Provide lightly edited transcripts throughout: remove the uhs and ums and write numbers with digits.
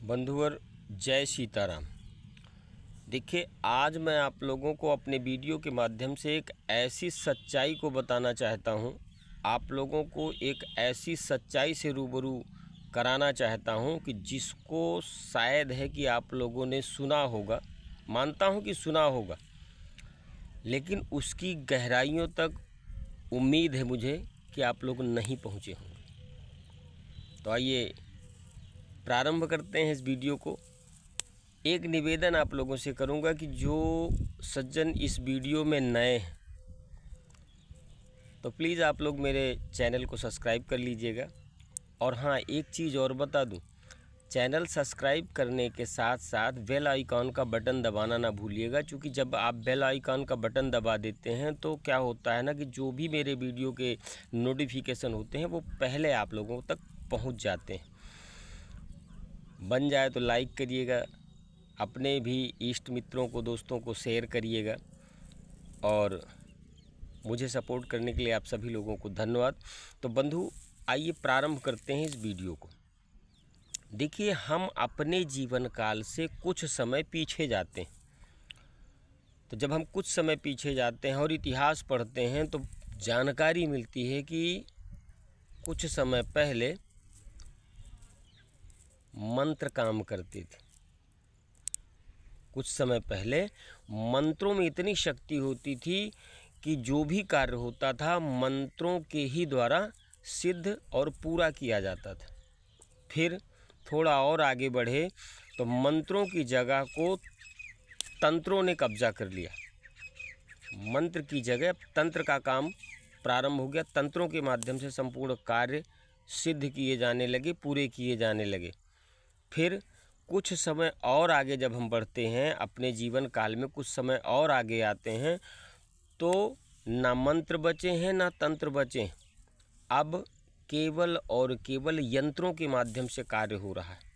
बंधुवर जय सीताराम। देखिए, आज मैं आप लोगों को अपने वीडियो के माध्यम से एक ऐसी सच्चाई को बताना चाहता हूं, आप लोगों को एक ऐसी सच्चाई से रूबरू कराना चाहता हूं कि जिसको शायद है कि आप लोगों ने सुना होगा, मानता हूं कि सुना होगा, लेकिन उसकी गहराइयों तक उम्मीद है मुझे कि आप लोग नहीं पहुंचे होंगे। तो आइए प्रारंभ करते हैं इस वीडियो को। एक निवेदन आप लोगों से करूंगा कि जो सज्जन इस वीडियो में नए हैं तो प्लीज़ आप लोग मेरे चैनल को सब्सक्राइब कर लीजिएगा। और हाँ, एक चीज़ और बता दूं, चैनल सब्सक्राइब करने के साथ साथ बेल आइकॉन का बटन दबाना ना भूलिएगा, क्योंकि जब आप बेल आइकॉन का बटन दबा देते हैं तो क्या होता है ना कि जो भी मेरे वीडियो के नोटिफिकेशन होते हैं वो पहले आप लोगों तक पहुंच जाते हैं। बन जाए तो लाइक करिएगा, अपने भी इष्ट मित्रों को, दोस्तों को शेयर करिएगा। और मुझे सपोर्ट करने के लिए आप सभी लोगों को धन्यवाद। तो बंधु, आइए प्रारंभ करते हैं इस वीडियो को। देखिए, हम अपने जीवन काल से कुछ समय पीछे जाते हैं। तो जब हम कुछ समय पीछे जाते हैं और इतिहास पढ़ते हैं तो जानकारी मिलती है कि कुछ समय पहले मंत्र काम करते थे। कुछ समय पहले मंत्रों में इतनी शक्ति होती थी कि जो भी कार्य होता था मंत्रों के ही द्वारा सिद्ध और पूरा किया जाता था। फिर थोड़ा और आगे बढ़े तो मंत्रों की जगह को तंत्रों ने कब्जा कर लिया। मंत्र की जगह तंत्र का काम प्रारंभ हो गया। तंत्रों के माध्यम से संपूर्ण कार्य सिद्ध किए जाने लगे, पूरे किए जाने लगे। फिर कुछ समय और आगे जब हम बढ़ते हैं अपने जीवन काल में, कुछ समय और आगे आते हैं तो ना मंत्र बचे हैं ना तंत्र बचे हैं। अब केवल और केवल यंत्रों के माध्यम से कार्य हो रहा है।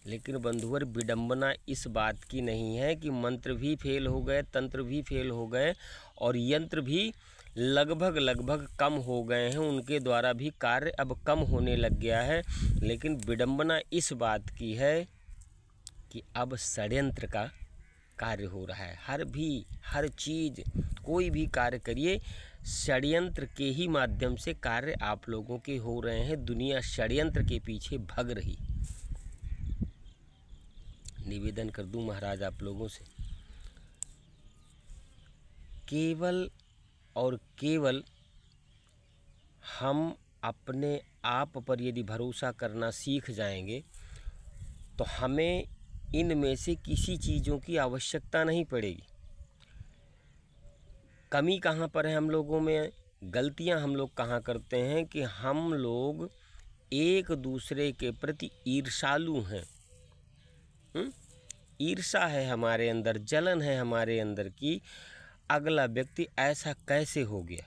लेकिन बंधुवर, विडंबना इस बात की नहीं है कि मंत्र भी फेल हो गए, तंत्र भी फेल हो गए और यंत्र भी लगभग कम हो गए हैं। उनके द्वारा भी कार्य अब कम होने लग गया है। लेकिन विडंबना इस बात की है कि अब षड्यंत्र का कार्य हो रहा है। हर चीज़, कोई भी कार्य करिए, षड्यंत्र के ही माध्यम से कार्य आप लोगों के हो रहे हैं। दुनिया षड्यंत्र के पीछे भग रही। निवेदन कर दूं महाराज आप लोगों से, केवल और केवल हम अपने आप पर यदि भरोसा करना सीख जाएंगे तो हमें इनमें से किसी चीज़ों की आवश्यकता नहीं पड़ेगी। कमी कहाँ पर है हम लोगों में, गलतियाँ हम लोग कहाँ करते हैं कि हम लोग एक दूसरे के प्रति ईर्ष्यालु हैं। ईर्ष्या है हमारे अंदर, जलन है हमारे अंदर कि अगला व्यक्ति ऐसा कैसे हो गया।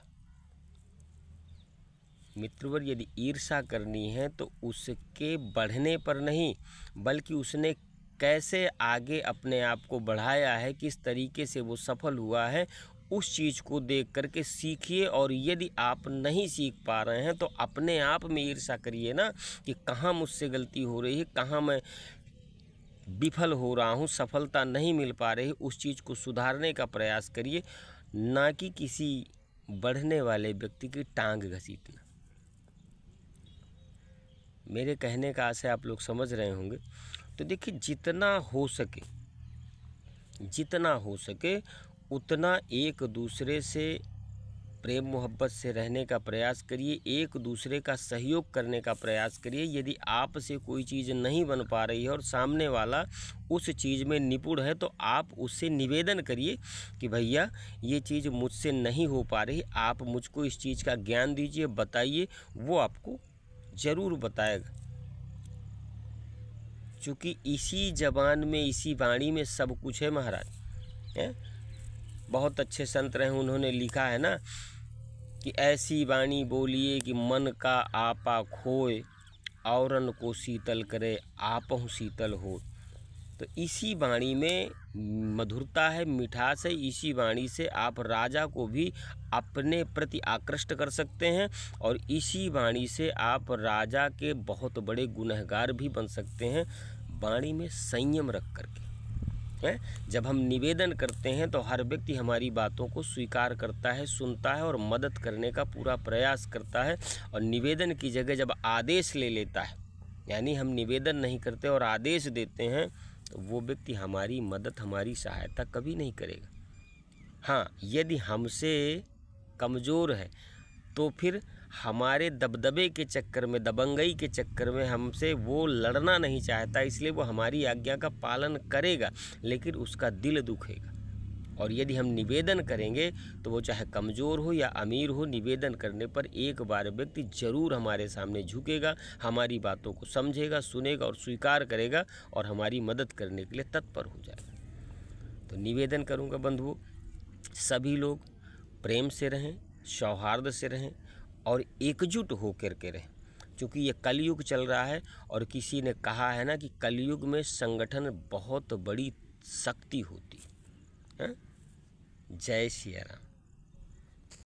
मित्रवर, यदि ईर्ष्या करनी है तो उसके बढ़ने पर नहीं, बल्कि उसने कैसे आगे अपने आप को बढ़ाया है, किस तरीके से वो सफल हुआ है, उस चीज़ को देख करके सीखिए। और यदि आप नहीं सीख पा रहे हैं तो अपने आप में ईर्ष्या करिए ना कि कहाँ मुझसे गलती हो रही है, कहाँ मैं विफल हो रहा हूँ, सफलता नहीं मिल पा रही, उस चीज़ को सुधारने का प्रयास करिए, ना कि किसी बढ़ने वाले व्यक्ति की टांग घसीटना। मेरे कहने का आशय आप लोग समझ रहे होंगे। तो देखिए, जितना हो सके उतना एक दूसरे से प्रेम मोहब्बत से रहने का प्रयास करिए, एक दूसरे का सहयोग करने का प्रयास करिए। यदि आपसे कोई चीज़ नहीं बन पा रही है और सामने वाला उस चीज़ में निपुण है तो आप उससे निवेदन करिए कि भैया ये चीज़ मुझसे नहीं हो पा रही, आप मुझको इस चीज़ का ज्ञान दीजिए, बताइए। वो आपको ज़रूर बताएगा, क्योंकि इसी जबान में, इसी वाणी में सब कुछ है महाराज। बहुत अच्छे संत रहे, उन्होंने लिखा है ना कि ऐसी वाणी बोलिए कि मन का आपा खोए, औरन को शीतल करे आपहु शीतल हो। तो इसी वाणी में मधुरता है, मिठास है। इसी वाणी से आप राजा को भी अपने प्रति आकृष्ट कर सकते हैं और इसी वाणी से आप राजा के बहुत बड़े गुनहगार भी बन सकते हैं। वाणी में संयम रख करके है, जब हम निवेदन करते हैं तो हर व्यक्ति हमारी बातों को स्वीकार करता है, सुनता है और मदद करने का पूरा प्रयास करता है। और निवेदन की जगह जब आदेश ले लेता है, यानी हम निवेदन नहीं करते और आदेश देते हैं, तो वो व्यक्ति हमारी मदद, हमारी सहायता कभी नहीं करेगा। हाँ, यदि हमसे कमज़ोर है तो फिर हमारे दबदबे के चक्कर में, दबंगई के चक्कर में हमसे वो लड़ना नहीं चाहता, इसलिए वो हमारी आज्ञा का पालन करेगा, लेकिन उसका दिल दुखेगा। और यदि हम निवेदन करेंगे तो वो चाहे कमज़ोर हो या अमीर हो, निवेदन करने पर एक बार व्यक्ति ज़रूर हमारे सामने झुकेगा, हमारी बातों को समझेगा, सुनेगा और स्वीकार करेगा और हमारी मदद करने के लिए तत्पर हो जाएगा। तो निवेदन करूँगा बंधुओं, सभी लोग प्रेम से रहें, सौहार्द से रहें और एकजुट होकर के रहें, क्योंकि ये कलयुग चल रहा है। और किसी ने कहा है ना कि कलयुग में संगठन बहुत बड़ी शक्ति होती है। जय सिया राम।